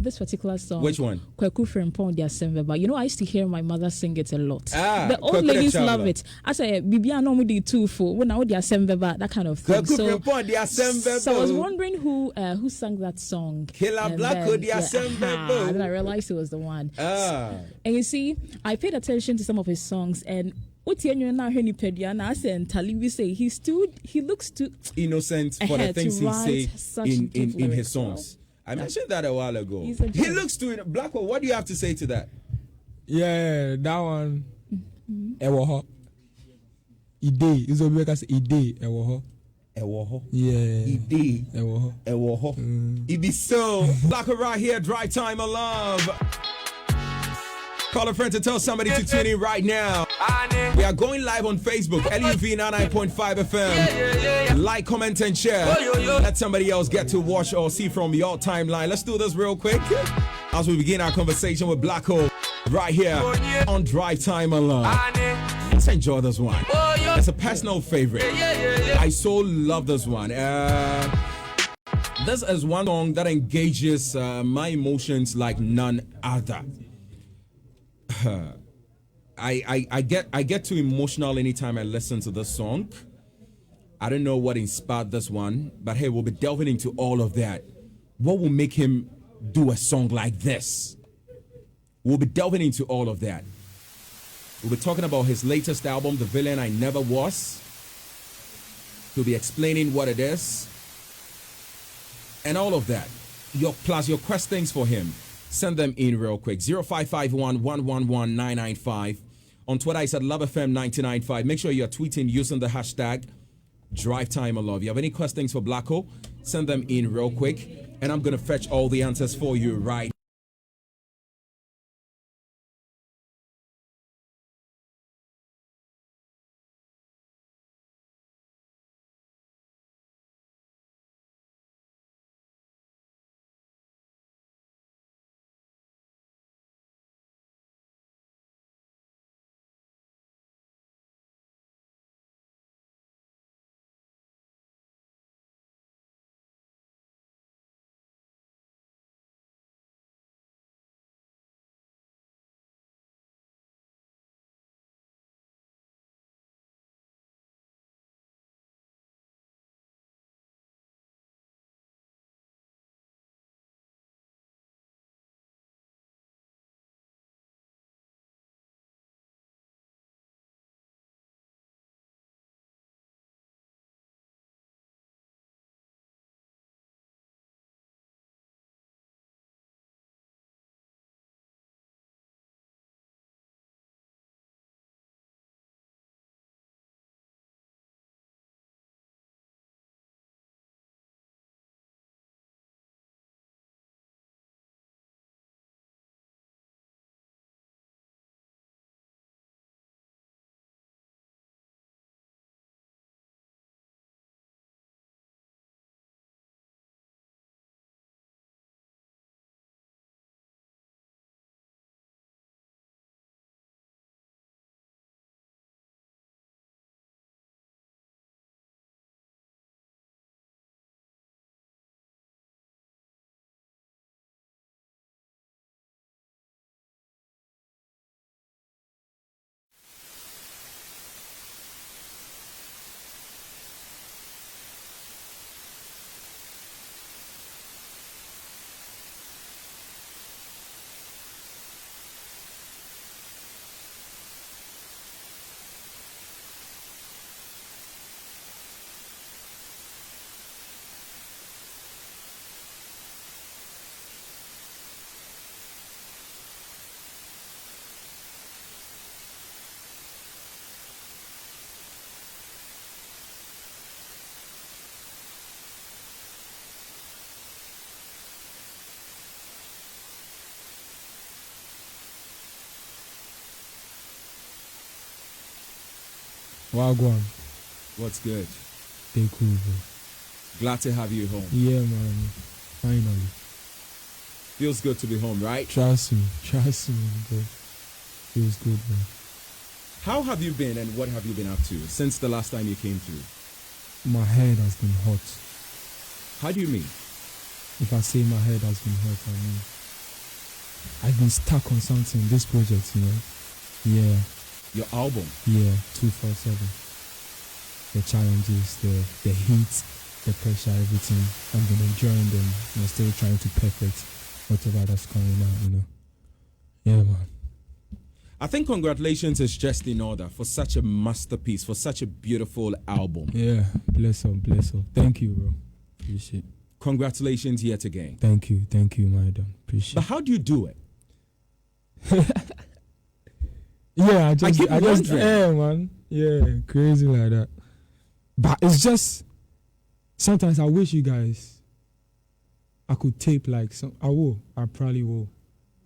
this particular song. Which one? Kweku Frempong Dia Sembeba. You know, I used to hear my mother sing it a lot. The old ladies love it. I say, Bibia no mudi too for when I would Sembeba, that kind of thing. So I was wondering who sang that song. Killer Black Dia Sembeba. And then I realized it was the one. And you see, I paid attention to some of his songs, and he looks too innocent for the things he say in his songs. I mentioned that a while ago. He looks too Blackwell. What do you have to say to that? Yeah, that one. Ewoho. Ide. It's a say Ide. Ewoho. Ewoho. Yeah. Ide. Ewoho. Ewoho. It be so. Blackwell right here. Drive Time of Love. Call a friend to tell somebody to tune in right now. We are going live on Facebook, LUV 99.5 FM. Like, comment, and share. Let somebody else get to watch or see from your timeline. Let's do this real quick as we begin our conversation with Black Hole right here on Drive Time Alone. Let's enjoy this one. It's a personal favorite. I so love this one. This is one song that engages my emotions like none other. I get too emotional anytime I listen to this song. I don't know what inspired this one, but hey, we'll be delving into all of that. What will make him do a song like this? We'll be delving into all of that. We'll be talking about his latest album, The Villain I Never Was. He'll be explaining what it is and all of that. Plus your questions for him. Send them in real quick. 0551-111-995. On Twitter, I said LoveFM995. Make sure you're tweeting using the hashtag DriveTimeOfLove. You have any questions for Blacko? Send them in real quick. And I'm going to fetch all the answers for you right. Wagwan. What's good? Stay cool, bro. Glad to have you home. Yeah, man. Finally. Feels good to be home, right? Trust me, bro. Feels good, man. How have you been and what have you been up to since the last time you came through? My head has been hot. How do you mean? If I say my head has been hot, I mean I've been stuck on something. This project, you know. Yeah. Your album? Yeah, 247. The challenges, the heat, the pressure, everything. I've been enjoying them. I'm still trying to perfect whatever that's coming out, you know. Yeah, man. I think congratulations is just in order for such a masterpiece, for such a beautiful album. Yeah, bless up. Thank you, bro. Appreciate it. Congratulations yet again. Thank you, my don. Appreciate it. But how do you do it? Yeah, I just wondering. man. Yeah, crazy like that. But it's just sometimes I wish you guys I could tape like some. I probably will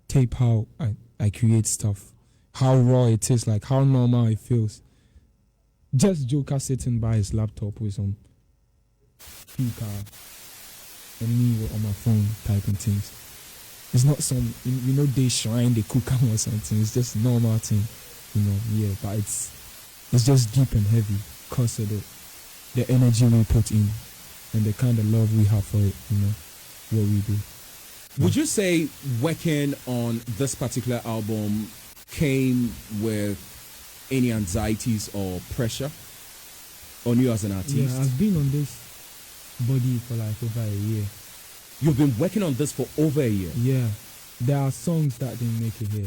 tape how I create stuff, how raw it is, like how normal it feels. Just Joker sitting by his laptop with some speaker and me on my phone typing things. It's not some, you know, they shrine, they cook them or something. It's just normal thing, you know. Yeah, but it's just deep and heavy because of the energy we put in and the kind of love we have for it, you know, what we do. Would you say working on this particular album came with any anxieties or pressure on you as an artist? Yeah, I've been on this body for like over a year. You've been working on this for over a year? Yeah. There are songs that didn't make it here.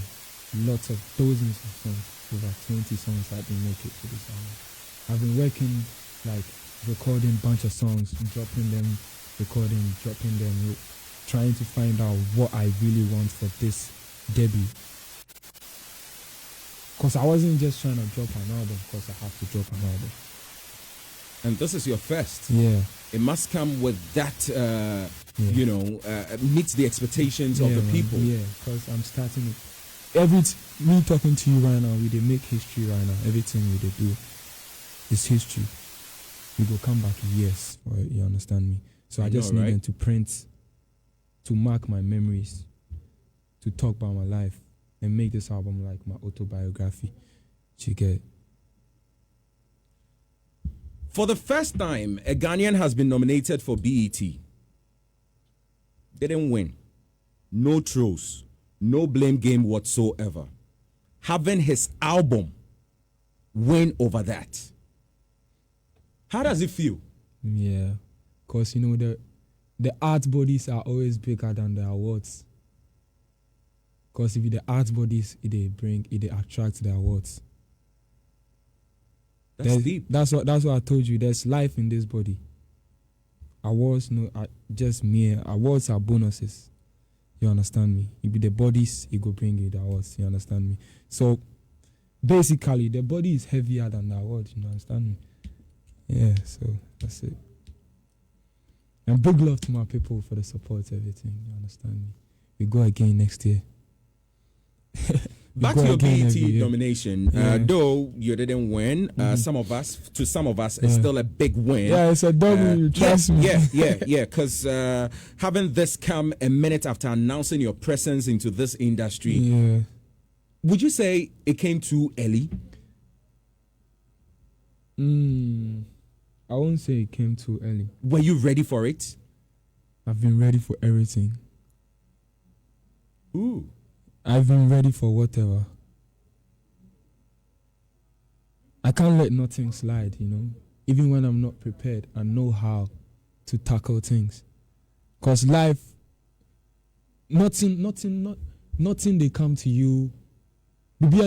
Lots of dozens of songs. Over 20 songs that didn't make it to this album. I've been working, like, recording a bunch of songs, dropping them, recording, dropping them, trying to find out what I really want for this debut. Because I wasn't just trying to drop an album because I have to drop an album. And this is your first. Yeah. It must come with that, you know, meets the expectations of the people. Yeah, because I'm starting it. Me talking to you right now, we dey make history right now. Everything we dey do is history. We go come back years, right? You understand me? So I just need them to print, to mark my memories, to talk about my life, and make this album like my autobiography. You get it? For the first time, a Ghanaian has been nominated for BET. Didn't win. No trolls. No blame game whatsoever. Having his album win over that. How does it feel? Yeah. Because, you know, the art bodies are always bigger than the awards. Because if the art bodies, it attracts the awards. That's deep. That's what I told you. There's life in this body. Awards, no, just mere awards are bonuses. You understand me? It be the bodies, it go bring you the awards. You understand me? So basically, the body is heavier than the awards. You understand me? Yeah. So that's it. And big love to my people for the support, everything. You understand me? We go again next year. Back to your BET nomination. Though you didn't win, some of us, it's still a big win. Yeah, it's a double. Trust me. Yeah. Because having this come a minute after announcing your presence into this industry, would you say it came too early? I won't say it came too early. Were you ready for it? I've been ready for everything. Ooh. I've been ready for whatever. I can't let nothing slide, you know. Even when I'm not prepared, I know how to tackle things. Because life, nothing they come to you. You'll be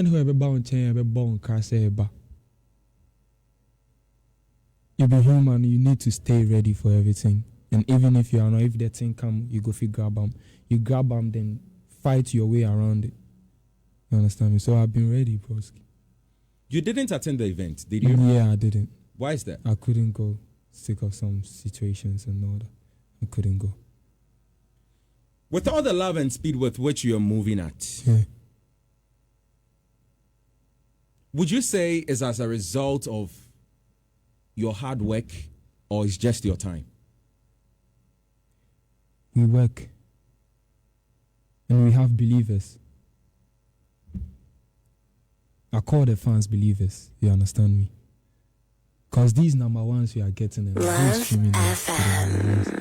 human, you need to stay ready for everything. And even if you are not, if the thing come, you go grab them. You grab them, then fight your way around it. You understand me? So I've been ready, broski. You didn't attend the event, did you? Yeah, I didn't. Why is that? I couldn't go, sick of some situations and all that. I couldn't go. With all the love and speed with which you're moving at, would you say is as a result of your hard work or is just your time? We work. And we have believers. I call the fans believers. You understand me? Because these number ones we are getting and who's streaming them?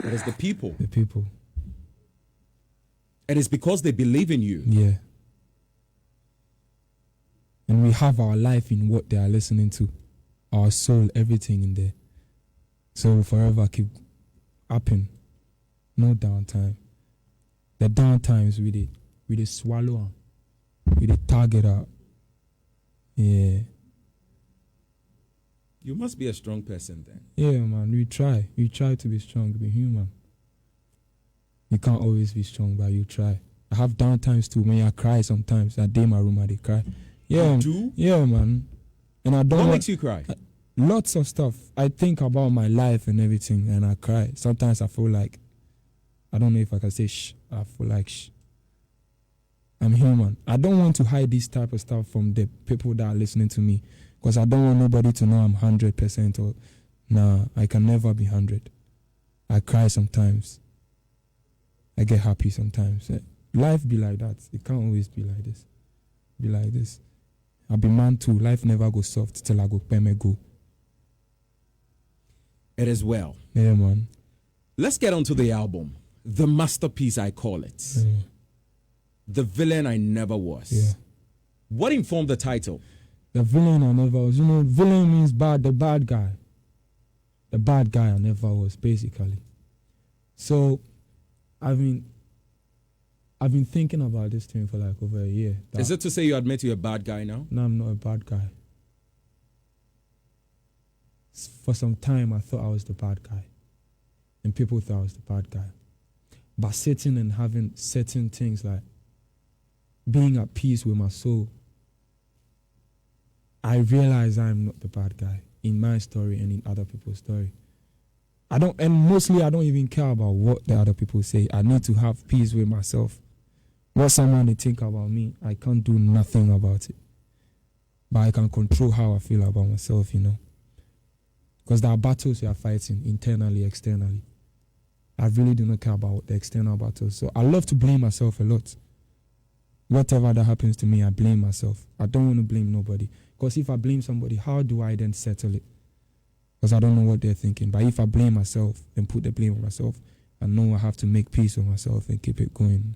It is the people. The people. And it's because they believe in you. Yeah. And we have our life in what they are listening to. Our soul, everything in there. So we'll forever keep upping. No downtime. The downtimes we dey swallow them. We dey target out. Yeah. You must be a strong person then. Yeah, man. We try. We try to be strong, be human. You can't always be strong, but you try. I have downtimes too. When I cry sometimes, I day in my room and they cry. Yeah, you do? Yeah, man. And I don't. What makes you cry? Lots of stuff. I think about my life and everything, and I cry. Sometimes I feel like, I don't know if I can say shh. I feel like shh. I'm human. I don't want to hide this type of stuff from the people that are listening to me, because I don't want nobody to know I'm 100% or nah. I can never be 100. I cry sometimes. I get happy sometimes. Life be like that. It can't always be like this. Be like this. I be man too. Life never goes soft till I go pay me go. It is well. Yeah, man. Let's get on to the album. The masterpiece, I call it. Yeah. The villain I never was. Yeah. What informed the title? The villain I never was. You know, villain means bad, the bad guy. The bad guy I never was, basically. So, I've been thinking about this thing for like over a year. Is it to say you admit you're a bad guy now? No, I'm not a bad guy. For some time, I thought I was the bad guy. And people thought I was the bad guy. But sitting and having certain things like being at peace with my soul, I realize I'm not the bad guy in my story and in other people's story. Mostly I don't even care about what the other people say. I need to have peace with myself. What someone may think about me, I can't do nothing about it. But I can control how I feel about myself, you know. Because there are battles we are fighting internally, externally. I really do not care about the external battles. So I love to blame myself a lot. Whatever that happens to me, I blame myself. I don't want to blame nobody. Because if I blame somebody, how do I then settle it? Because I don't know what they're thinking. But if I blame myself and put the blame on myself, I know I have to make peace with myself and keep it going.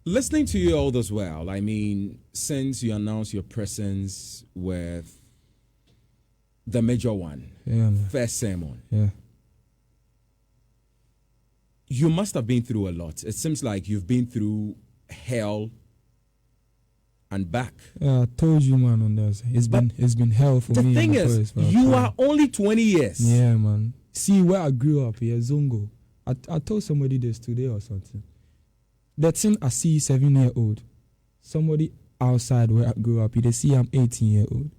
Listening to you all this well, I mean, since you announced your presence with the major one, First Sermon, you must have been through a lot. It seems like you've been through hell and back. Yeah, I told you, man, on this. It's been hell for me. The thing is, you are only 20 years. Yeah, man. See, where I grew up here, Zongo. I told somebody this today or something. That thing I see 7-year-old. Somebody outside where I grew up, they see I'm 18-year-old.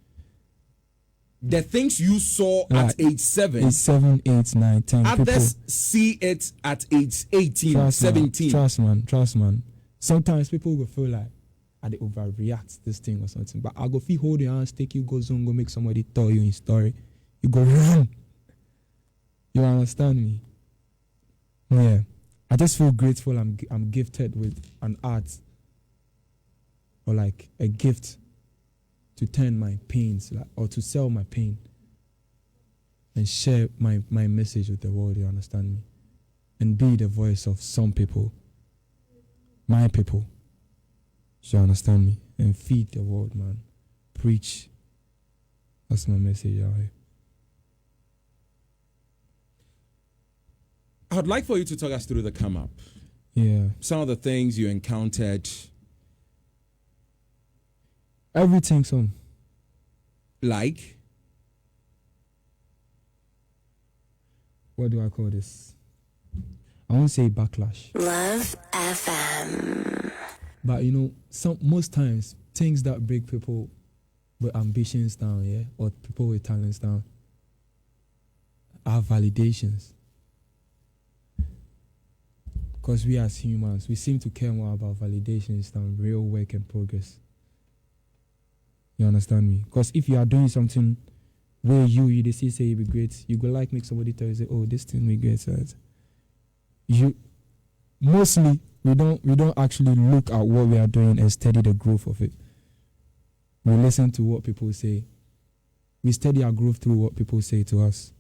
The things you saw at age 7. Age 7, 8, 9, 10. Others see it at age 18, 17. Trust, man. Sometimes people will feel like they overreact this thing or something. But I go feel hold your hands, take you, go Zongo, make somebody tell you in story. You go run. You understand me? Yeah. I just feel grateful I'm gifted with an art or like a gift to turn my pains or to sell my pain and share my message with the world, you understand me? And be the voice of some people, my people, you understand me? And feed the world, man. Preach. That's my message out here. I'd like for you to talk us through the come up. Yeah. Some of the things you encountered. Everything, some. Like? What do I call this? I won't say backlash. Love FM. But you know, most times things that break people with ambitions down, yeah, or people with talents down, are validations. Because we as humans, we seem to care more about validations than real work and progress. You understand me? Because if you are doing something where they say you be great, you go like make somebody tell you, say, oh, this thing be great. So mostly we don't actually look at what we are doing and study the growth of it. We listen to what people say. We study our growth through what people say to us.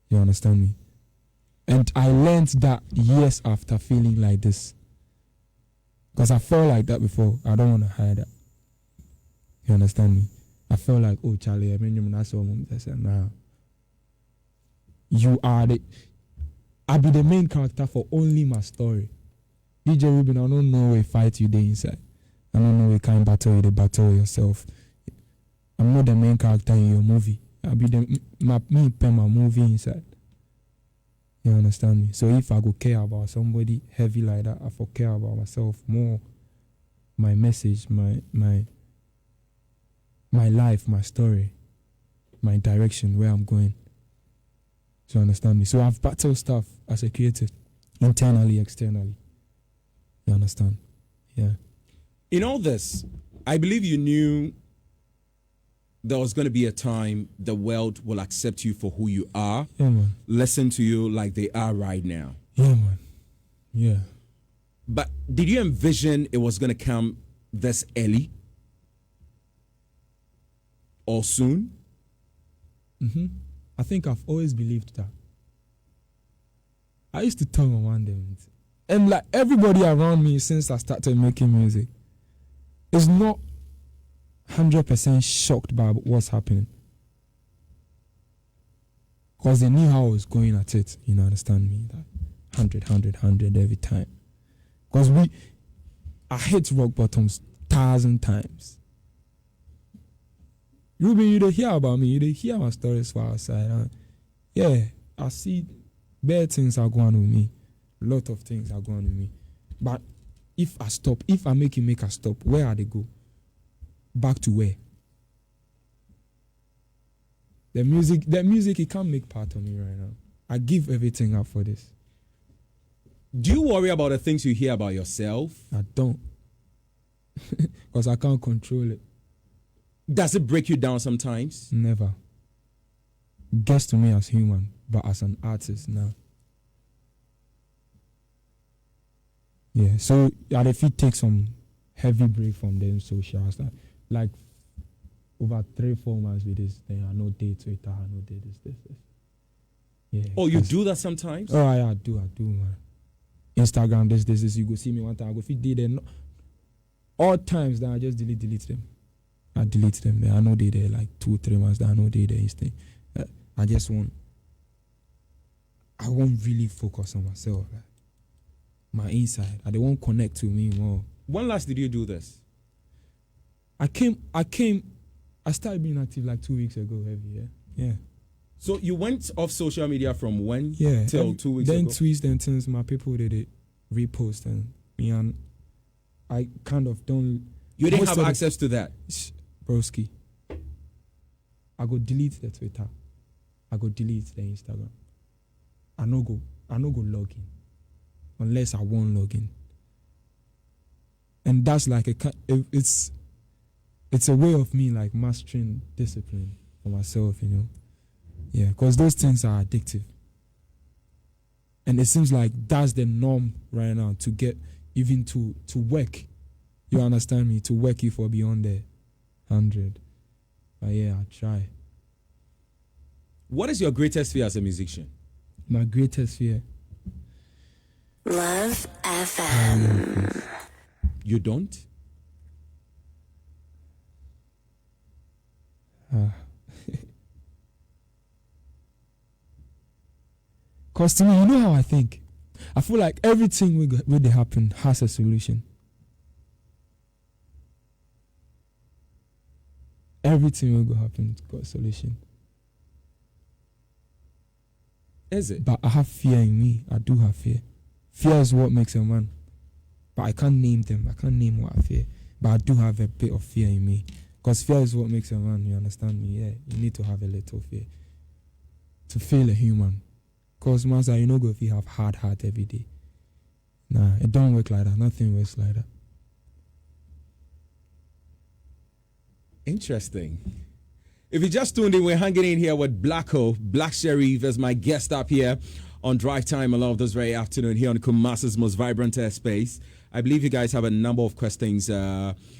You understand me? And I learned that years after feeling like this. Because I felt like that before. I don't want to hide that. You understand me? I felt like, oh, Charlie, I mean, I said, nah. You are I'll be the main character for only my story. DJ Ruben, I don't know a fight you there inside. I don't know a kind battle you, the battle yourself. I'm not the main character in your movie. I'll be my movie inside. You understand me? So if I go care about somebody heavy like that, I for care about myself more. My message, my life, my story, my direction, where I'm going. So you understand me? So I've battled stuff as a creative, internally, externally. You understand? Yeah. In all this, I believe you knew there was going to be a time the world will accept you for who you are. Yeah, man. Listen to you like they are right now. Yeah, man. Yeah. But did you envision it was going to come this early? Or soon? Mm-hmm. I think I've always believed that. I used to tell my mom them, and like everybody around me since I started making music is not 100% shocked by what's happening. Because they knew how I was going at it, you understand me? Like 100 every time. Because I hit rock bottoms 1,000 times. Ruben, you don't hear about me. You don't hear my stories for outside. Yeah, I see bad things are going on with me. A lot of things are going on with me. But if I make a stop, where are they go? Back to where? The music, it can't make part of me right now. I give everything up for this. Do you worry about the things you hear about yourself? I don't. Because I can't control it. Does it break you down sometimes? Never. Gets to me as human, but as an artist now. Yeah, so if you take some heavy break from them socials, like over 3-4 months with this thing, I know day Twitter, I know day this. Yeah. Oh, you do that sometimes? Oh, yeah, I do, man. Instagram, this. You go see me one time, I go fit there. All times that I just delete them. I delete them there. I know they there like 2-3 months. That I know they there. I won't really focus on myself. Like, my inside. I don't want to connect to me more. When last did you do this? I started being active like 2 weeks ago, heavy, yeah. So you went off social media from when? Yeah. Till 2 weeks ago? Then tweets, then things, my people did it, repost, and me and I kind of don't... You didn't have access to that? Broski. I go delete the Twitter. I go delete the Instagram. I no go log in. Unless I won't log in. And that's like it's a way of me like mastering discipline for myself, you know. Yeah, because those things are addictive. And it seems like that's the norm right now to get even to work. You understand me? To work you for beyond the 100. But yeah, I try. What is your greatest fear as a musician? My greatest fear? Love FM. You don't? Because to me, you know how I think. I feel like everything will happen has a solution. Everything will go happen got a solution. Is it? But I have fear in me. I do have fear. Fear is what makes a man. But I can't name them. I can't name what I fear. But I do have a bit of fear in me. Because fear is what makes a man. You understand me? Yeah. You need to have a little fear. To feel a human. Because, Master, you know, if you have hard heart every day. Nah, it don't work like that. Nothing works like that. Interesting. If you just tuned in, we're hanging in here with Black Sherif as my guest up here on Drive Time Along this very afternoon here on Kumasi's most vibrant airspace. I believe you guys have a number of questions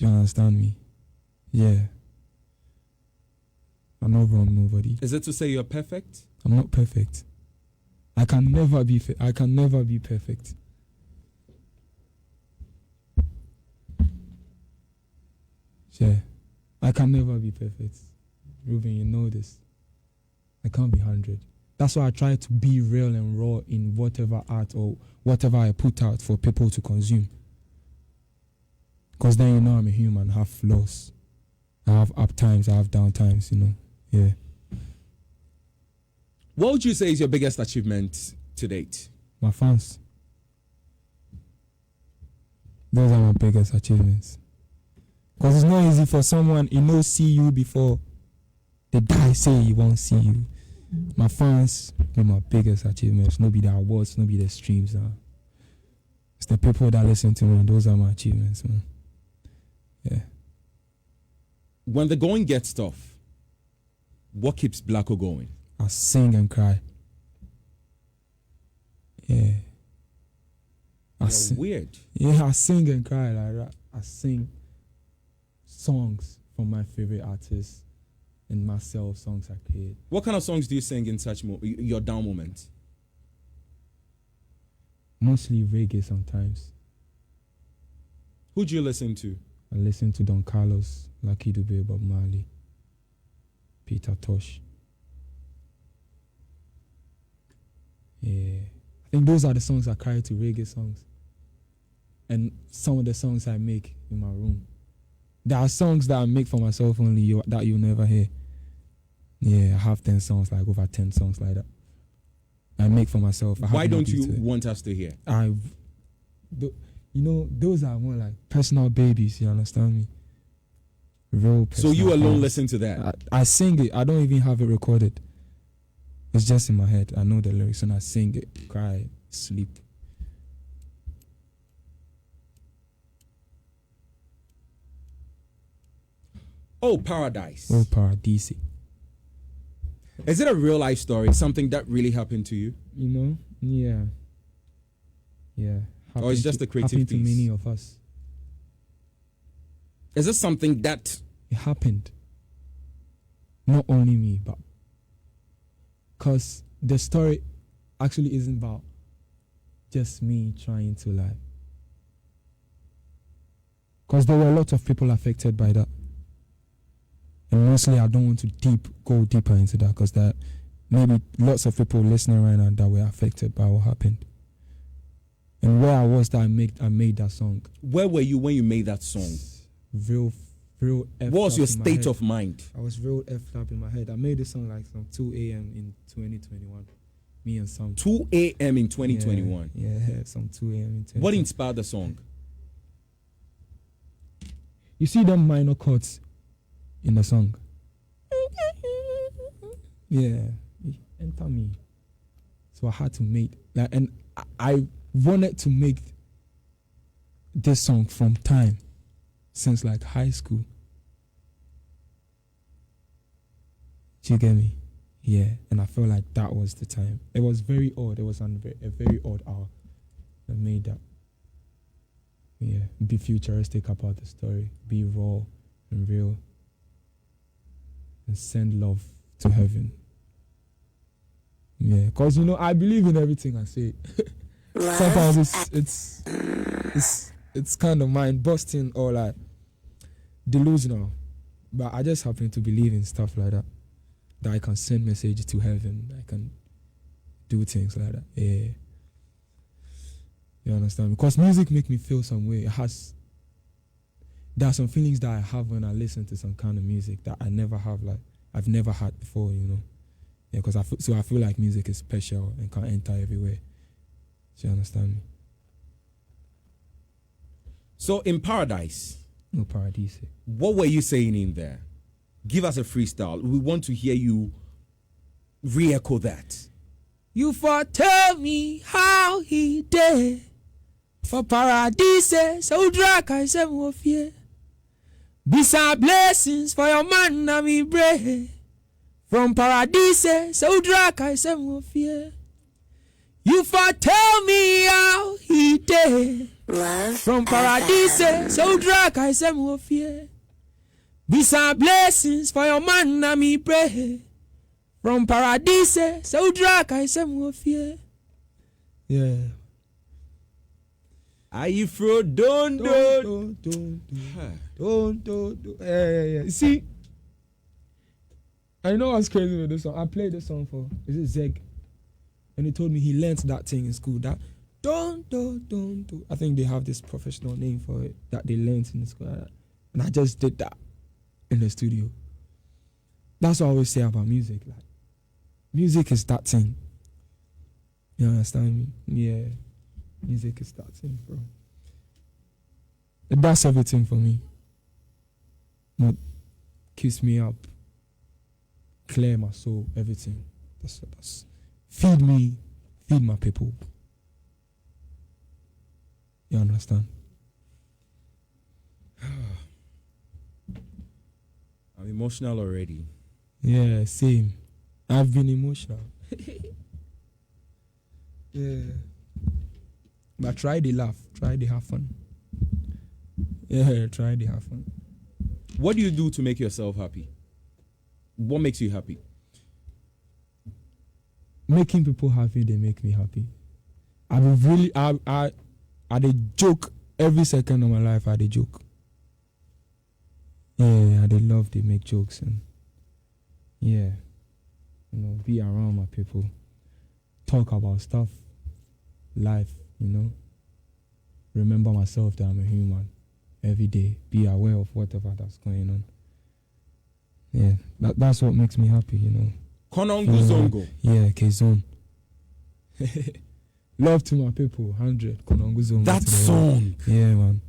Do you understand me? Yeah. I'm not wrong, nobody. Is it to say you're perfect? I'm not perfect. I can never be perfect. Yeah. I can never be perfect. Ruben, you know this. I can't be 100. That's why I try to be real and raw in whatever art or whatever I put out for people to consume. Because then you know I'm a human, I have flaws. I have up times, I have down times, you know. Yeah. What would you say is your biggest achievement to date? My fans. Those are my biggest achievements. Because it's not easy for someone, see you before the guy say he won't see you. My fans be my biggest achievements. No be the awards, no be the streams. It's the people that listen to me. Those are my achievements, man. Yeah. When the going gets tough, what keeps Blacko going? I sing and cry. Yeah. You're weird. Yeah, I sing and cry like that. I sing songs from my favorite artists and myself, songs I create. What kind of songs do you sing in such your down moments? Mostly reggae sometimes. Who do you listen to? I listen to Don Carlos, Lucky Dube, Bob Marley, Peter Tosh. Yeah. I think those are the songs I carry to reggae songs. And some of the songs I make in my room. There are songs that I make for myself only that you'll never hear. Yeah, I have 10 songs, like over 10 songs like that. I make for myself. Why don't you want us to hear? Those are more like personal babies, you understand me? Real personal. So you alone songs. Listen to that? I sing it. I don't even have it recorded. It's just in my head. I know the lyrics and I sing it, cry, sleep. Oh, Paradise. Oh, Paradise. Is it a real life story? Something that really happened to you? Yeah. Yeah. Or it's just a creative happened piece? To many of us. Is this something that... It happened. Not only me, but... Because the story actually isn't about just me trying to lie. Because there were a lot of people affected by that. And mostly I don't want to go deeper into that because there maybe lots of people listening right now that were affected by what happened. And where I was that I made that song. Where were you when you made that song? Real what was your state of mind? I was real effed up in my head. I made this song like some 2 a.m. in 2021. Me and some 2 a.m. in 2021. Yeah, some 2 a.m. in 2021. What inspired the song? You see them minor chords in the song. Yeah, enter me. So I had to make and I wanted to make this song from time since like high school. Do you get me? Yeah, and I felt like that was the time. It was very odd. It was a very odd hour that made that. Yeah, be futuristic about the story, be raw and real, and send love to heaven. Yeah, because I believe in everything I say. Sometimes it's kind of mind busting or like delusional, but I just happen to believe in stuff like that. That I can send messages to heaven. I can do things like that. Yeah. You understand? Because music make me feel some way. There are some feelings that I have when I listen to some kind of music that I never have, like I've never had before, Yeah, because I feel like music is special and can enter everywhere. Do you understand me? So in Paradise. No, Paradise. What were you saying in there? Give us a freestyle. We want to hear you re-echo that. You foretell me how he did for Paradise, so drag I say more fear. Beside blessings for your man na me bread. From Paradise, so drag I say more fear. You foretell me how he did Love From Paradise, so drag I say more fear. These are blessings for your man, na me pray. From Paradise, so drag I say more fear. Yeah. I fro don't. Yeah. You see, I know what's crazy with this song. I played this song for, is it Zeg? And he told me he learnt that thing in school. That don't. I think they have this professional name for it that they learnt in school. And I just did that in the studio. That's what I always say about music. Like, music is that thing. You understand me? Yeah. Music is that thing, bro. That's everything for me. What keeps me up, clear my soul, everything. That's feed me, feed my people. You understand? I'm emotional already. Yeah, same. I've been emotional. Yeah. But try to laugh. Try to have fun. Yeah, try to have fun. What do you do to make yourself happy? What makes you happy? Making people happy, they make me happy. I dey joke every second of my life. I dey joke. Yeah, I dey love to make jokes and yeah, be around my people, talk about stuff, life, remember myself that I'm a human every day, be aware of whatever that's going on. Yeah, that's what makes me happy, Konongo Zongo. Yeah, K-Zone. Love to my people, 100, Konongo Zongo. That song. Yeah, man.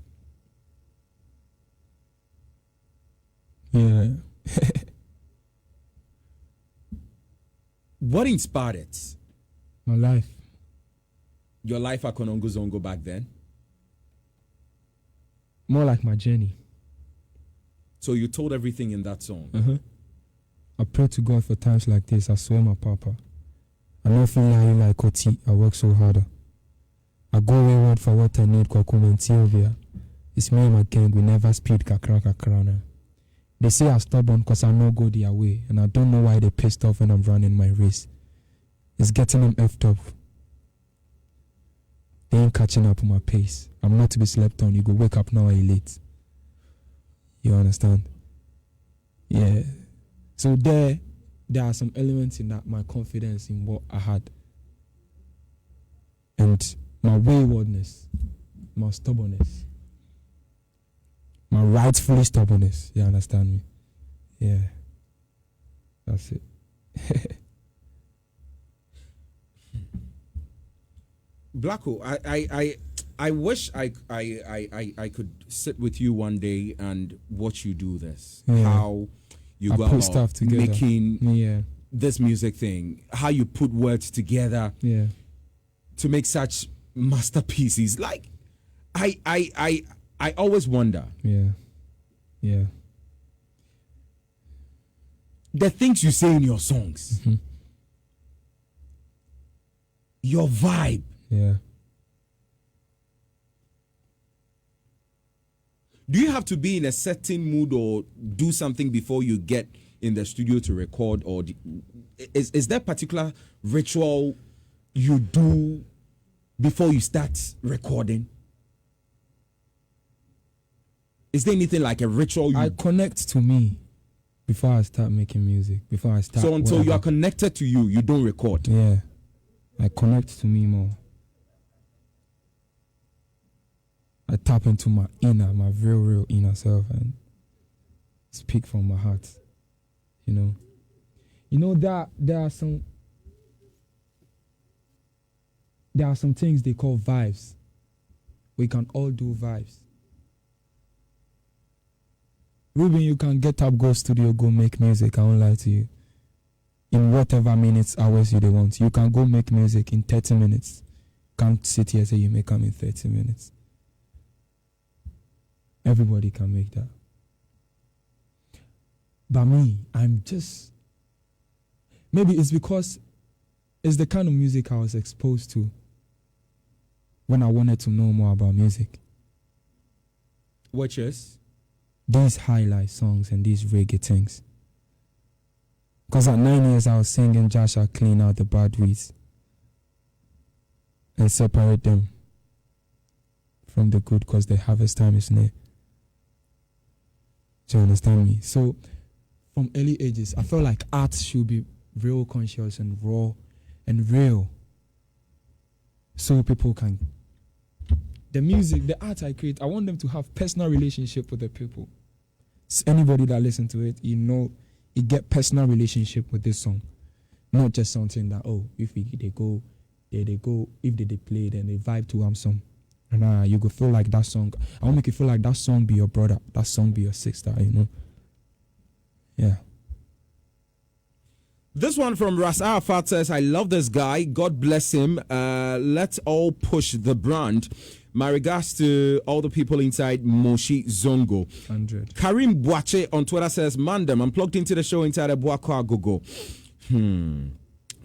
Yeah. What inspired it? My life. Your life at Konongo Zongo back then? More like my journey. So you told everything in that song? Uh-huh. I pray to God for times like this. I swear, my papa. I don't feel like Oti. I work so harder. I go wayward for what I need. It's me and my gang. We never speed kakra now. They say I'm stubborn because I no go their way. And I don't know why they pissed off when I'm running my race. It's getting them effed up. They ain't catching up on my pace. I'm not to be slept on. You go wake up now or you late. You understand? Yeah. So there are some elements in that, my confidence in what I had. And my waywardness, my stubbornness. My rightfully stubbornness. You understand me? Yeah. That's it. Blacko, I wish I could sit with you one day and watch you do this. Yeah. How you go about stuff together. Making this music thing. How you put words together to make such masterpieces. Like, I always wonder. Yeah. The things you say in your songs. Mm-hmm. Your vibe. Yeah. Do you have to be in a certain mood or do something before you get in the studio to record? Or is there a particular ritual you do before you start recording? Is there anything like a ritual? I connect to me before I start making music. Before I start. So until you are connected to you, you don't record? Yeah. I connect to me more. I tap into my inner, my real inner self and speak from my heart. There are some things they call vibes. We can all do vibes. Ruben, you can get up, go studio, go make music. I won't lie to you. In whatever minutes, hours you want. You can go make music in 30 minutes. Can't sit here and say you make them in 30 minutes. Everybody can make that. But me, I'm just... Maybe it's because it's the kind of music I was exposed to. when I wanted to know more about music. Which is? These highlight songs and these reggae things. Because at 9 years I was singing Joshua clean out the bad weeds and separate them from the good because the harvest time is near. Do you understand me? So from early ages, I felt like art should be real conscious and raw and real. So people can... The music, the art I create, I want them to have personal relationship with the people. Anybody that listen to it, you know, you get personal relationship with this song. Not just something that, if they go, if they play, then they vibe to some. And you go feel like that song. I want to make you feel like that song be your brother, that song be your sister, you know. Yeah. This one from Ras Arafat says, I love this guy. God bless him. Let's all push the brand. My regards to all the people inside Moshi Zongo. 100. Karim Boache on Twitter says, Mandem, I'm plugged into the show inside a Boako Agogo.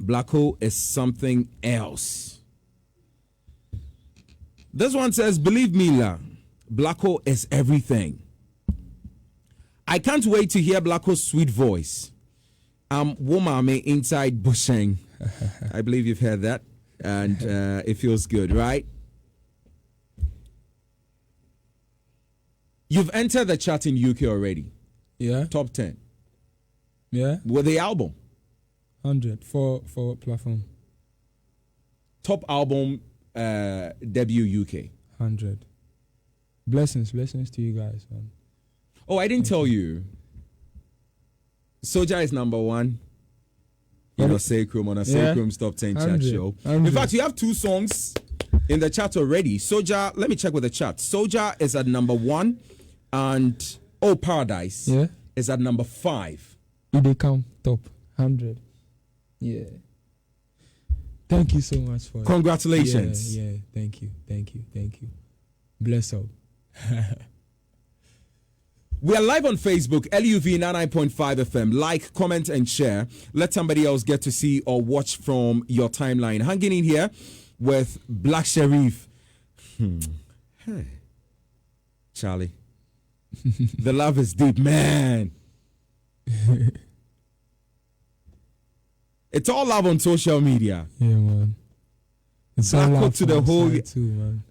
Blacko is something else. This one says, believe me, La, Blacko is everything. I can't wait to hear Blacko's sweet voice. I'm Womame inside Busheng. I believe you've heard that. And it feels good, right? You've entered the chart in UK already. Yeah. Top 10. Yeah. With the album. 100 for platform. Top album debut UK. 100. Blessings to you guys, man. Oh, I didn't tell you. Soja is number 1. On a Sacrum's top 10 chart show. 100. In fact, you have 2 songs in the chart already. Soja, let me check with the chart. Soja is at number 1, and Paradise is at number 5. If they come top 100. Yeah. Thank you so much for Congratulations. Yeah, thank you. Bless up. We are live on Facebook, LUV 99.5 FM. Like, comment, and share. Let somebody else get to see or watch from your timeline. Hanging in here with Black Sherif. Hey, Charlie. The love is deep, man. It's all love on social media. Yeah, man. It's all love to the whole too, man.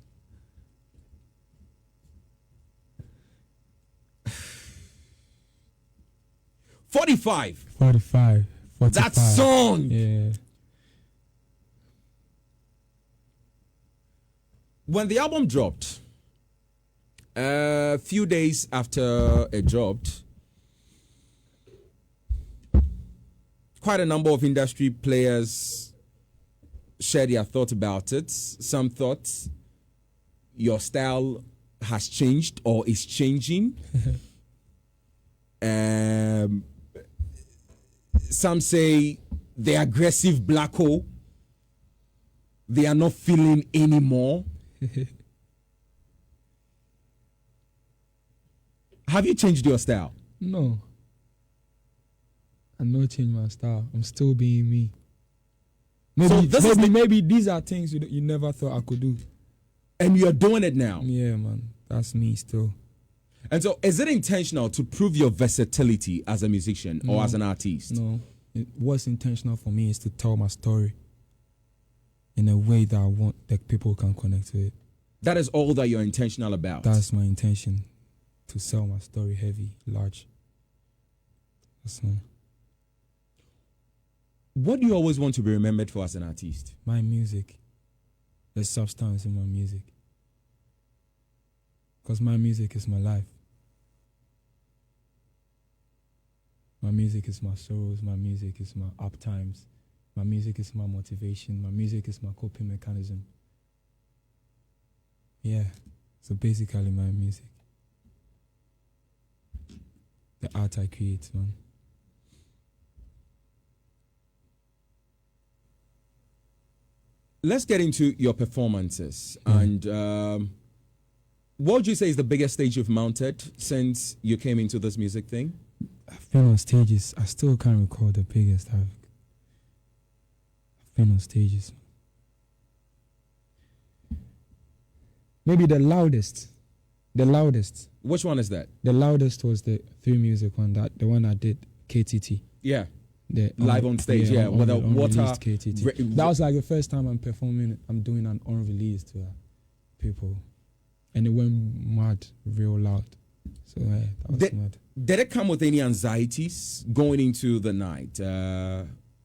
$45. 45. That song. Yeah. When the album dropped, a few days after it dropped, quite a number of industry players shared their thoughts about it. Some thought your style has changed or is changing. Some say the aggressive black hole, they are not feeling anymore. Have you changed your style? No. I'm not changing my style. I'm still being me. Maybe these are things you never thought I could do. And you're doing it now. Yeah, man. That's me still. And so, is it intentional to prove your versatility as a musician or as an artist? No. What's intentional for me is to tell my story in a way that I want that people can connect to it. That is all that you're intentional about? That's my intention. To sell my story heavy, large. That's all. What do you always want to be remembered for as an artist? My music. The substance in my music. Because my music is my life. My music is my sorrows. My music is my up times. My music is my motivation. My music is my coping mechanism. Yeah. So basically my music. The art I create, man. Let's get into your performances. And what would you say is the biggest stage you've mounted since you came into this music thing? I've been on stages. I still can't recall the biggest I've been on stages. Maybe the loudest. The loudest. Which one is that? The loudest was the 3 Music one, the one I did, KTT. Yeah. The live on stage, with the water. KTT. That was like the first time I'm performing. I'm doing an unreleased to people, and it went mad, real loud. So that was mad. Did it come with any anxieties going into the night?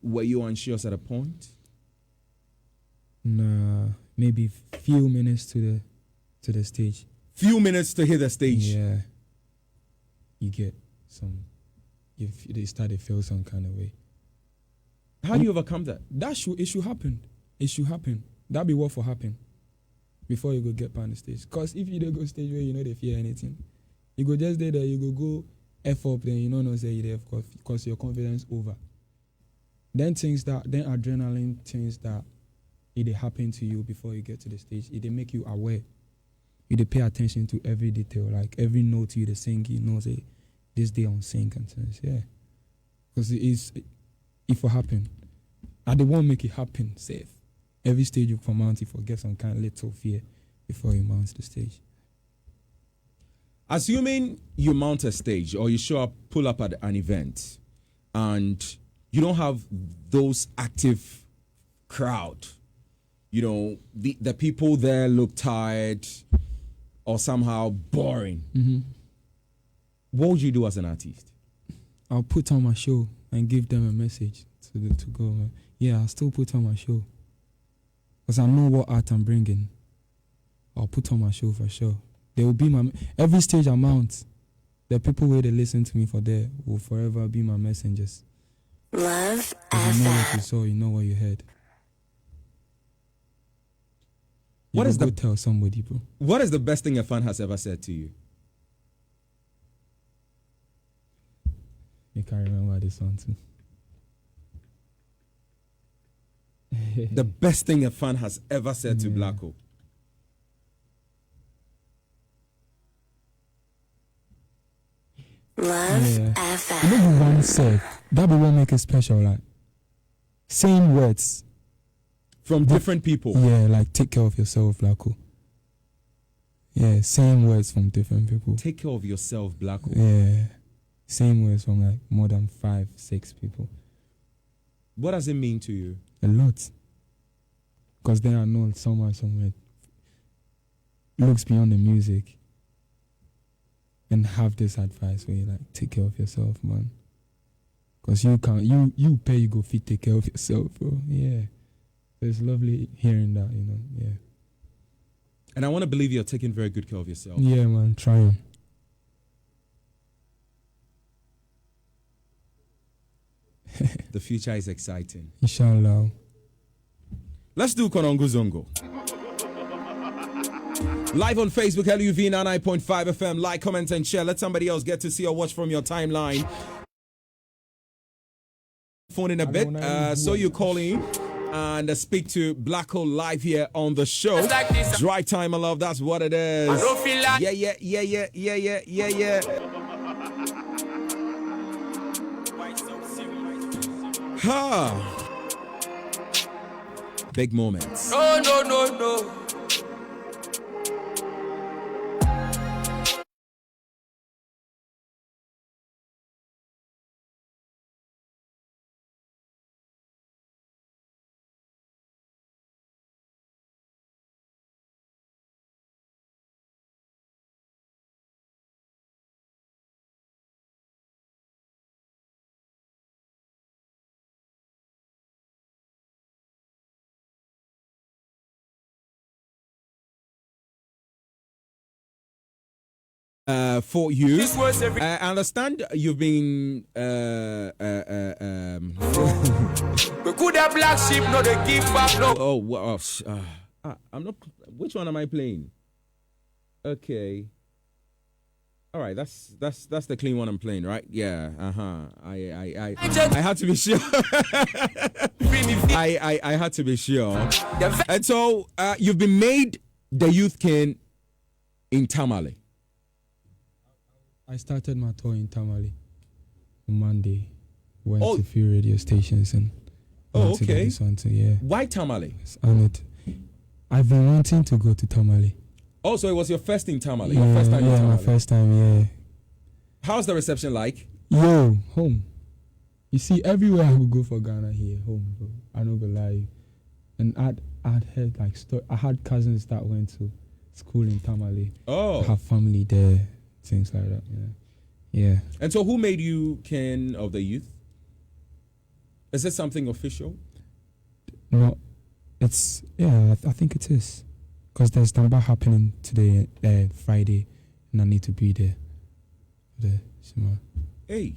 Were you anxious at a point? Nah, maybe few minutes to the stage. Few minutes to hit the stage. Yeah. You get some. They start to feel some kind of way. How do you overcome that? It should happen. It should happen. That be what for happen before you go get on the stage. Because if you don't go stage where you know they fear anything, you go just there, you go F up, then you know say you there because your confidence over. Then adrenaline things that it happen to you before you get to the stage, it make you aware. You pay attention to every detail, like every note you sing, you know say this day on sing and things, yeah. Because if it happen, I don't want to make it happen safe. Every stage you come out, you forget some kind of little fear before you mount the stage. Assuming you mount a stage or you pull up at an event and you don't have those active crowd, you know, the people there look tired or somehow boring. Mm-hmm. What would you do as an artist? I'll put on my show and give them a message to go. Yeah, I'll still put on my show. Because I know what art I'm bringing. I'll put on my show for sure. There will be every stage I mount, the people where they listen to me for there will forever be my messengers. Love FM. You know what you saw, you know what you heard. What is the tell somebody, bro? What is the best thing a fan has ever said to you? You can't remember this one too. The best thing a fan has ever said to Blacko. Love FM. You know one said that be what make it special, like same words from different people. Yeah, like take care of yourself, Blacko. Yeah, same words from different people. Take care of yourself, Blacko. Yeah, same words from like more than 5-6 people. What does it mean to you? A lot. Because then I know somewhere looks beyond the music and have this advice where you like take care of yourself, man. Because you pay, you go fit take care of yourself, bro. Yeah. So it's lovely hearing that, you know. Yeah. And I want to believe you're taking very good care of yourself. Yeah, man, trying. The future is exciting. Inshallah. Let's do Konongo Zongo. Live on Facebook, LUV 99.5 FM. Like, comment, and share. Let somebody else get to see or watch from your timeline. Phone in a bit. So you call in and speak to Blacko live here on the show. Like Drive time, my love. That's what it is. I don't feel like yeah. Ha. Big moments. No. For you, I understand you've been We could have black sheep, no they give back, no. I'm not. Which one am I playing? Okay. All right, that's the clean one I'm playing, right? Yeah. I had to be sure. I had to be sure. And so you've been made the youth king in Tamale. I started my tour in Tamale on Monday. Went to a few radio stations and okay. This one too, yeah. Why Tamale? I've been wanting to go to Tamale. Also, it was your first in Tamale. Your first time in Tamale. My first time. Yeah. How's the reception like? Yo, home. You see, everywhere I would go for Ghana here, home, bro. I don't gonna lie. And I'd heard like I had cousins that went to school in Tamale. Oh. I have family there, things like that. Yeah. And so, who made you king of the youth? Is this something official? No, it's I think it is, because there's Tamba happening today, Friday, and I need to be there. Hey.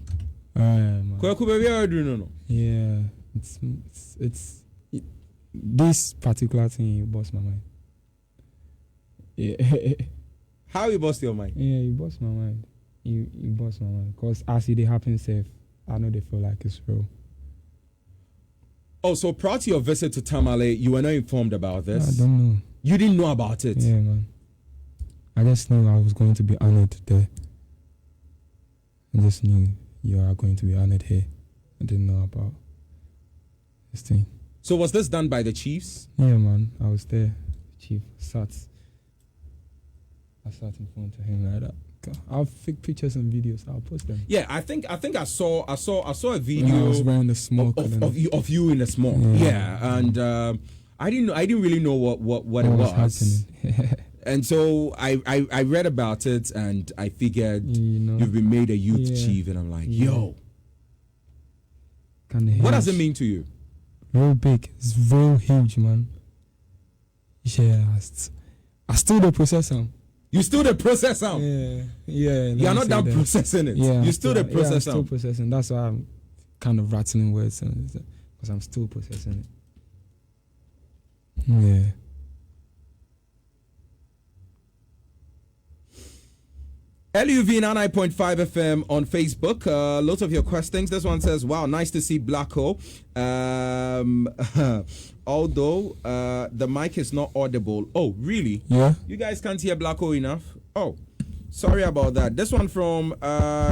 Man. Yeah, it's this particular thing you bust my mind. Yeah. How you bust your mind? Yeah, you bust my mind. You bust my mind. Because as it happens, safe, I know they feel like it's real. Oh, so prior to your visit to Tamale, you were not informed about this? I don't know. You didn't know about it? Yeah, man. I just knew I was going to be honored there. I just knew you are going to be honored here. I didn't know about this thing. So was this done by the chiefs? Yeah, man. I was there. Chief I sat in front of him like that. I'll take pictures and videos. I'll post them. Yeah, I think I saw a video. When I was wearing the smoke of you in the smoke. Yeah, and I didn't really know what it was. And so I read about it and I figured you've been made a youth chief, and I'm like, yo, what does it mean to you? Real big. It's real huge, man. Yeah, I still the processor. You still the process sound? Yeah. You're not done processing it. Yeah, you still the process sound. I'm still processing. That's why I'm kind of rattling words, because I'm still processing it. Yeah. LUV 99.5 FM on Facebook. Lots of your questions. This one says, wow, nice to see Blacko. Although the mic is not audible. Oh, really? Yeah. You guys can't hear Blacko enough? Oh, sorry about that. This one from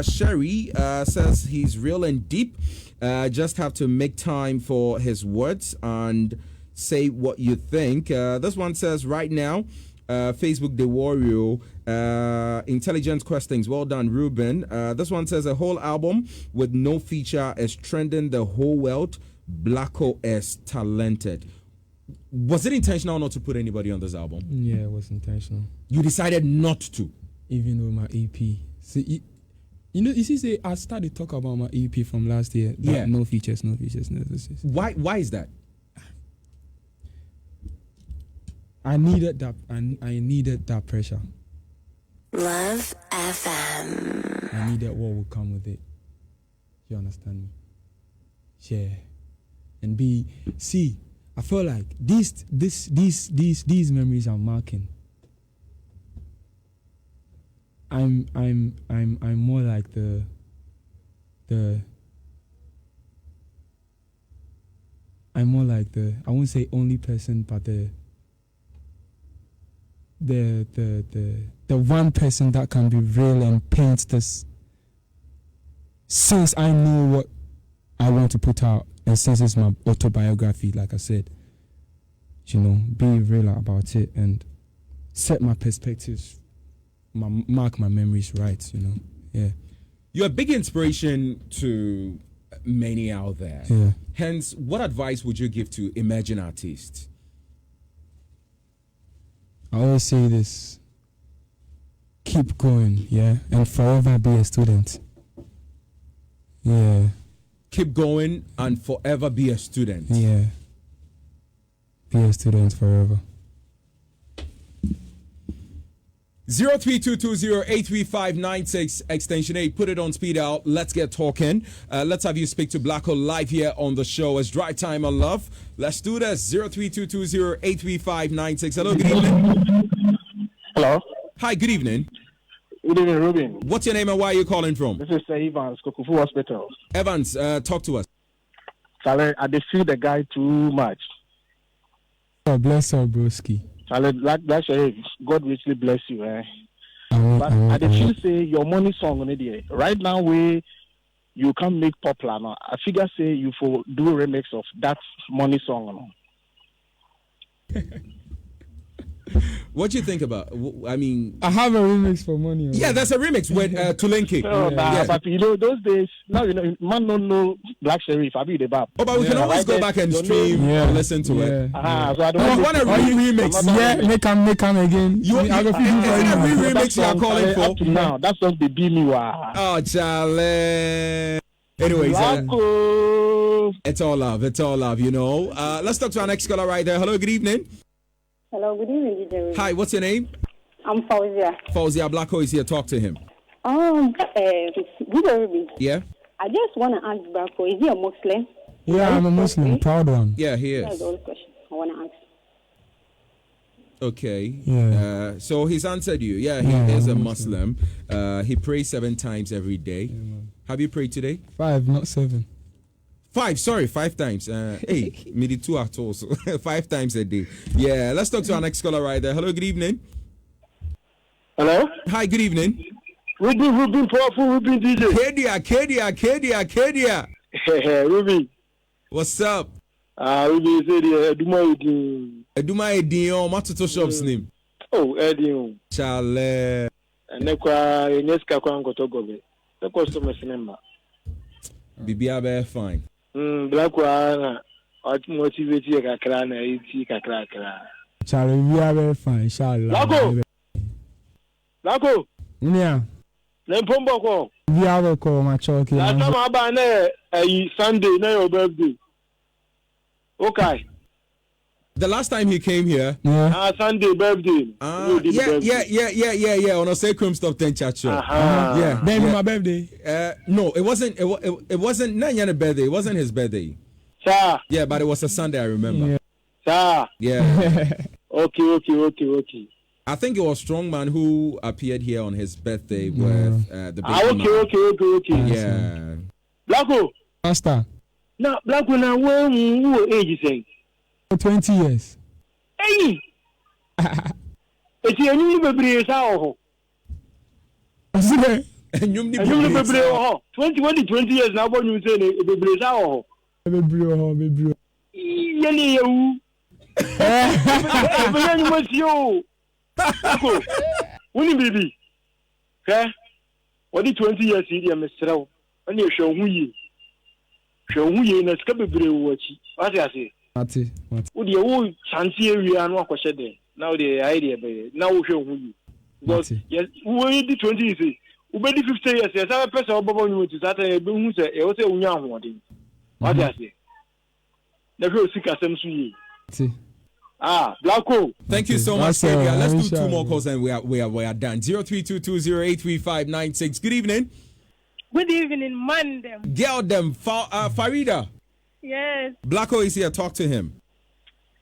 Sherry says he's real and deep. Just have to make time for his words and say what you think. This one says right now, Facebook the Warrior, intelligent questions. Well done, Ruben. This one says a whole album with no feature is trending the whole world. Blacko is talented. Was it intentional not to put anybody on this album? Yeah, it was intentional. You decided not to, even with my EP. See, you see, I started to talk about my EP from last year. Yeah, no features. No. Why is that? I needed that. I needed that pressure. Love FM. I needed what would come with it. You understand me? Yeah. And I feel like these memories I'm marking. I'm more like the I won't say only person, but the one person that can be real and paint this, since I know what I want to put out, and since it's my autobiography, like I said, be real about it and set my perspectives, mark my memories right, Yeah. You're a big inspiration to many out there. Yeah. Hence, what advice would you give to emerging artists? I always say this: keep going, yeah, and forever be a student. Yeah. Keep going and forever be a student. Yeah. Be a student forever. 0322083596 extension 8. Put it on speed out. Let's get talking. Let's have you speak to Blacko live here on the show as Drive Time on Love. Let's do this. 0322083596. Hello, good evening. Hello. Hi, good evening. Good evening, Ruben. What's your name and where are you calling from? This is Evans, Kokufu Hospital. Evans, talk to us. Charlie, I defeat the guy too much. Oh, bless our broski. Charlie, that's Sherif. God richly bless you, eh? But I feel say your money song on it right now where you can make popular now. I figure say you for do a remix of that money song. What do you think about? I mean, I have a remix for Money. Yeah, there's a remix with Tulenke. But you know, those days now, you know, man don't know Black Sherif. I be the bab. Oh, but we can always go back and stream or listen to it. So I don't want a remix. Yeah, make him again. You are a remix you are calling for? Up to now, that's just the beat me. Oh, Charlie. Anyways, it's all love. It's all love, you know. Let's talk to our next caller right there. Hello, good evening. Hello, good evening, DJ. Hi, what's your name? I'm Fauzia. Fauzia Blacko is here. Talk to him. Good evening. Yeah? I just want to ask Blacko, is he a Muslim? Yeah, I'm a Muslim, proud one. Yeah, he is. That's the only question I want to ask. Okay. Yeah. So he's answered you. Yeah, he is a Muslim. He prays 7 times every day. Yeah, have you prayed today? 5, not 7. 5 times. Hey, me the 2 at all. So 5 times a day. Yeah, let's talk to our next caller right there. Hello, good evening. Hello? Hi, good evening. Ruben, powerful Ruben DJ. Kedia. Ruben. What's up? Ruben said, Eduma Edion, Matuto Shop's name. Oh, Edion. Chale. And Nekwa, Neska Kwangotogobe. The customer's number. Bibia fine. Black one, what motivated a crana, it's a crack. Charlie, we are very fine, inshallah. Blacko. Yeah. Nempombo. We have a call, my chalky. Last time I buy a Sunday, no your birthday. Okay. The last time he came here, Sunday birthday. Yeah. On a sacrum stop 10 chat show. Yeah. Then my birthday. No, it wasn't. It wasn't Nanya's birthday. It wasn't his birthday. Sir. Yeah, but it was a Sunday. I remember. Sir. Yeah. Okay. I think it was Strongman who appeared here on his birthday with the big Okay. Yeah. Blacko. Master. Now, Blacko, now, what age you say? 20 years. Hey! It's a new baby. How? And you 20 years now. What you say? Baby, how? Baby. You must you. When baby. Okay? What is 20 years? Mr. And you show me. Show me in a scabby watch. What I say? Mati. Would you own chancy area and walk a shed? Now the idea, now show you. Because, yes, we did 20 years. We did 50 years. Yes, I have a person over to that. I don't say, I was a young one. What I say? The girl sick as some sweet. Blacko. Thank you so much, Savior. Let's do 2 more calls and we are done. 0322083596. Good evening. Good evening, man. Girl, them Farida. Yes. Blacko is here. Talk to him.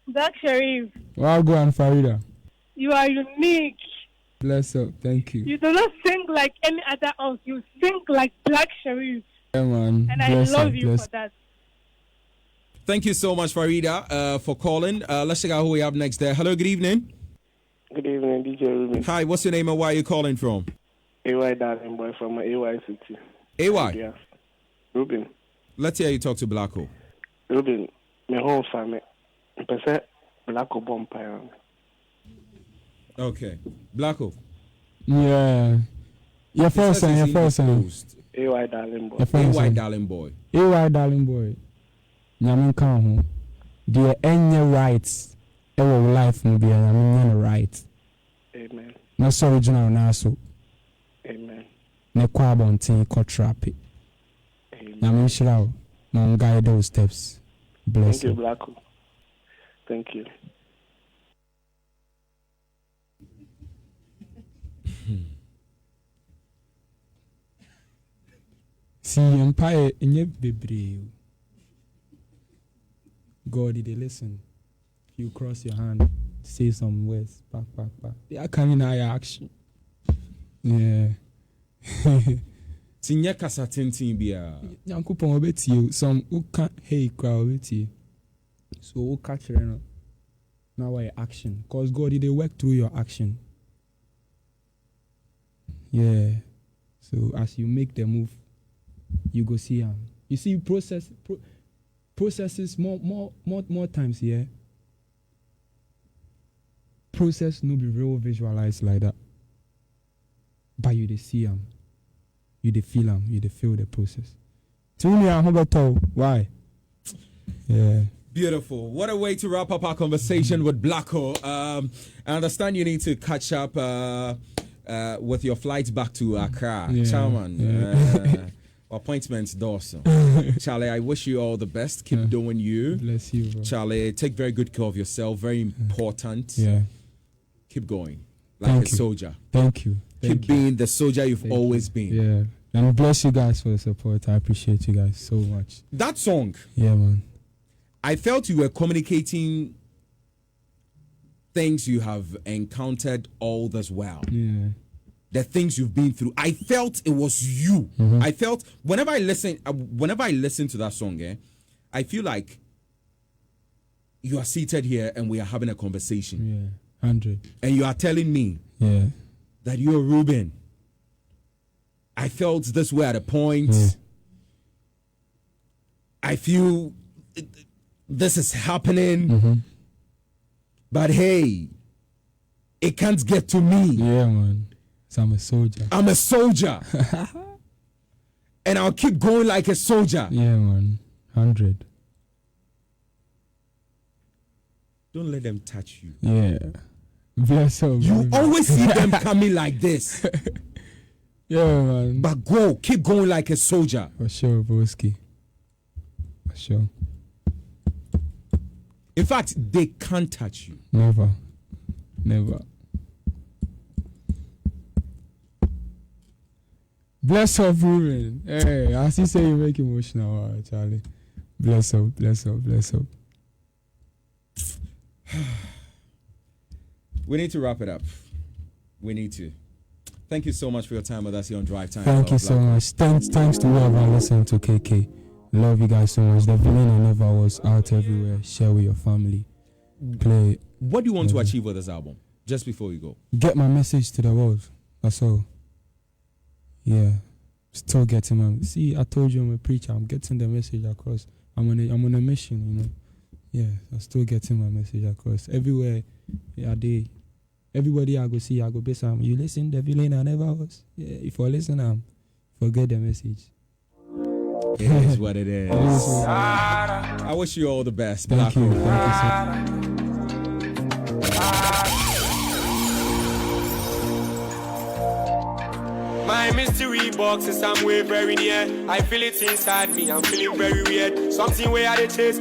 Black Sherif. Well, go on, Farida. You are unique. Bless up. Thank you. You do not sing like any other else. You sing like Black Sherif. Yeah, man. And I love you for that. Thank you so much, Farida, for calling. Let's check out who we have next there. Hello, good evening. Good evening, DJ Ruben. Hi, what's your name and where are you calling from? AY Darling Boy from AY City. AY? Yeah. Ruben. Let's hear you talk to Blacko. Ruben, my home family. Percent Blacko Bompire. Okay. Blacko. Yeah. Your first son. AY Darling Boy. AY Darling Boy. AY Darling Boy. Nyamin kan ho. The any rights ever life no be nyamin right. Amen. No so original na so. Amen. Ne kwa bontin ko trap. Amen. Nyamin shirawo. No guide those steps. Bless you. Thank you, Blacko. Thank you. See, empire in your baby. God, did they listen? If you cross your hand, say some words. Back. They are coming out action. Yeah. Tinya kasa tintin bia. Nyankopon obeti you. Some who can't hey crowd obeti. So who catch it now why action? Because God, did they work through your action? Yeah. So as you make the move, you go see him. You see processes more times, yeah. process no be real visualized like that. But you dey see them, you dey feel them, you dey feel the process. To me, I'm about to why? Yeah. Beautiful. What a way to wrap up our conversation with Blacko. I understand you need to catch up with your flights back to Accra. Yeah. Chairman. Appointments, Dawson. Charlie, I wish you all the best. Keep doing you. Bless you, bro. Charlie, take very good care of yourself. Very important. Yeah. Keep going. Like Thank a you. soldier. Keep Being the soldier you've always been. Yeah. And bless you guys for the support. I appreciate you guys so much. That song. Yeah, man. I felt you were communicating things you have encountered all this while. Yeah. The things you've been through. I felt it was you. Mm-hmm. I felt whenever I listen to that song, I feel like you are seated here and we are having a conversation. Yeah. 100. And you are telling me that you're Ruben. I felt this way at a point. Yeah. I feel this is happening. Mm-hmm. But hey, it can't get to me. Yeah, man. So I'm a soldier. I'm a soldier. And I'll keep going like a soldier. Yeah, man. 100. Don't let them touch you. Yeah. Bless up. You always see them coming like this. Yeah, man. But keep going like a soldier. For sure, broski. For sure. In fact, they can't touch you. Never. Bless up, Ruben. Hey, I see say you make emotional, Charlie. Bless up. We need to wrap it up. We need to. Thank you so much for your time with us here on Drive Time. Thank you so much. Thanks to whoever listened to KK. Love you guys so much. The villain I never was out everywhere. Share with your family. Play. What do you want to achieve with this album? Just before we go. Get my message to the world. That's all. Yeah. Still getting my... See, I told you I'm a preacher. I'm getting the message across. I'm on a mission, you know. Yeah, I'm still getting my message across. Everywhere I do. Everybody I go see, I go be some. You listen, the villain I never was. Yeah, if you listen, forget the message. It is what it is. I wish you all the best. Thank you. Blacko. Thank you so much. My mystery box is somewhere very near. I feel it inside me, I'm feeling very weird. Something where I chase.